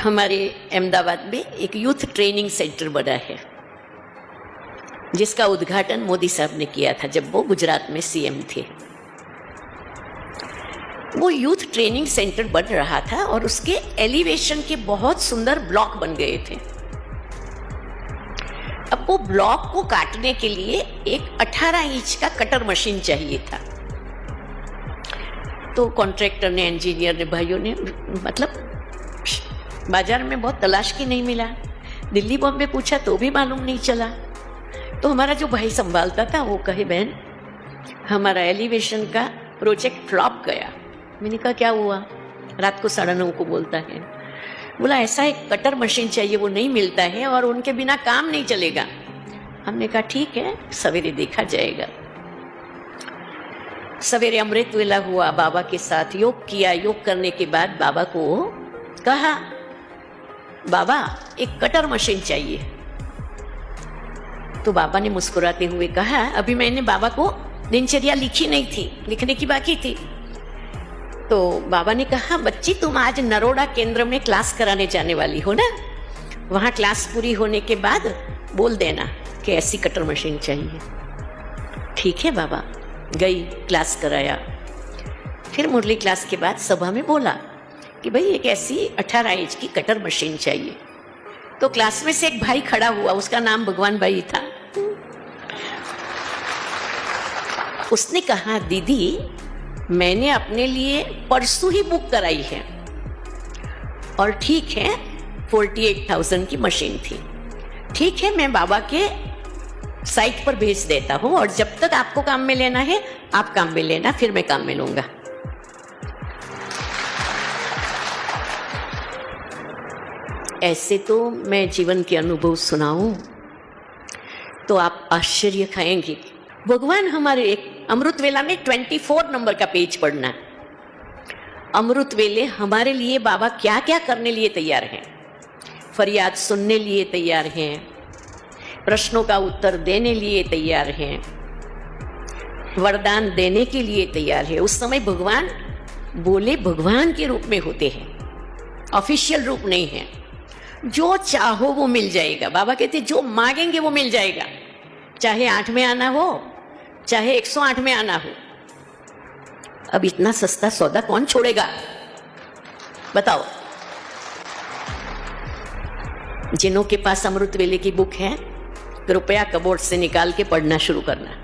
हमारे अहमदाबाद में एक यूथ ट्रेनिंग सेंटर बना है, जिसका उद्घाटन मोदी साहब ने किया था जब वो गुजरात में सीएम थे। वो यूथ ट्रेनिंग सेंटर बन रहा था और उसके एलिवेशन के बहुत सुंदर ब्लॉक बन गए थे। अब वो ब्लॉक को काटने के लिए एक 18 इंच का कटर मशीन चाहिए था। तो कॉन्ट्रैक्टर ने, इंजीनियर ने, भाइयों ने मतलब बाजार में बहुत तलाश की, नहीं मिला। दिल्ली बॉम्बे पूछा तो भी मालूम नहीं चला। तो हमारा जो भाई संभालता था वो कहे, बहन हमारा एलिवेशन का प्रोजेक्ट फ्लॉप गया। मैंने कहा क्या हुआ? रात को 9:30 को बोलता है। बोला ऐसा एक कटर मशीन चाहिए, वो नहीं मिलता है और उनके बिना काम नहीं चलेगा। हमने कहा ठीक है, सवेरे देखा जाएगा। सवेरे अमृत वेला हुआ, बाबा के साथ योग किया। योग करने के बाद बाबा को कहा, बाबा एक कटर मशीन चाहिए। तो बाबा ने मुस्कुराते हुए कहा, अभी मैंने बाबा को दिनचर्या लिखी नहीं थी, लिखने की बाकी थी। तो बाबा ने कहा, बच्ची तुम आज नरोड़ा केंद्र में क्लास कराने जाने वाली हो ना, वहां क्लास पूरी होने के बाद बोल देना कि ऐसी कटर मशीन चाहिए। ठीक है बाबा। गई, क्लास कराया। फिर मुरली क्लास के बाद सभा में बोला कि भाई एक ऐसी 18 इंच की कटर मशीन चाहिए। तो क्लास में से एक भाई खड़ा हुआ, उसका नाम भगवान भाई था। उसने कहा, दीदी मैंने अपने लिए परसों ही बुक कराई है और ठीक है 48,000 की मशीन थी। ठीक है, मैं बाबा के साइट पर भेज देता हूं और जब तक आपको काम में लेना है आप काम में लेना, फिर मैं काम में लूंगा। ऐसे तो मैं जीवन के अनुभव सुनाऊं तो आप आश्चर्य खाएंगे। भगवान हमारे एक अमृत वेला में 24 नंबर का पेज पढ़ना। अमृत वेले हमारे लिए बाबा क्या क्या करने लिए तैयार हैं। फरियाद सुनने लिए तैयार हैं, प्रश्नों का उत्तर देने लिए तैयार हैं, वरदान देने के लिए तैयार है। उस समय भगवान बोले भगवान के रूप में होते हैं, ऑफिशियल रूप नहीं है। जो चाहो वो मिल जाएगा। बाबा कहते जो मांगेंगे वो मिल जाएगा, चाहे 8 में आना हो, चाहे 108 में आना हो। अब इतना सस्ता सौदा कौन छोड़ेगा बताओ। जिन्हों के पास अमृत वेले की बुक है, कृपया कबोर्ड से निकाल के पढ़ना शुरू करना।